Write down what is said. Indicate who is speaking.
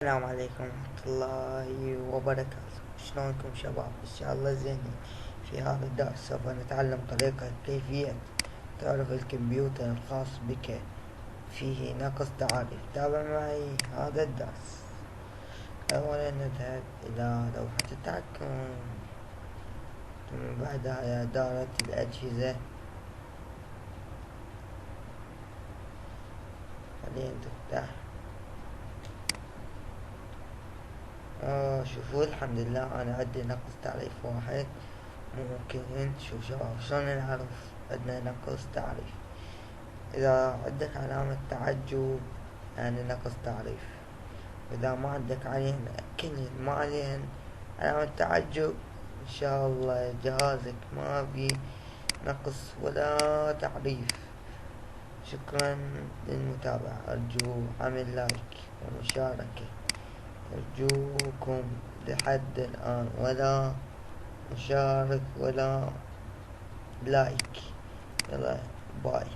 Speaker 1: السلام عليكم ورحمة الله وبركاته. شلونكم شباب؟ إن شاء الله زينين. في هذا الدرس سوف نتعلم طريقة كيفية تعرف الكمبيوتر الخاص بك فيه نقص تعريف. تابع معي هذا الدرس. أولا نذهب إلى لوحة التحكم، ثم بعدها إلى دائرة الأجهزة. حاليا تفتح. شوفوا الحمد لله أنا عندي نقص تعريف واحد. ممكن شوف شباب شلون نعرف عندنا نقص تعريف. إذا عندك علامة تعجب يعني نقص تعريف، إذا ما عندك عليهن كلهن ما عليهن علامة تعجب إن شاء الله جهازك ما في نقص ولا تعريف. شكرا للمتابعة، أرجو عمل لايك ومشاركة، أرجوكم لحد الآن ولا مشارك ولا لايك. يلا باي.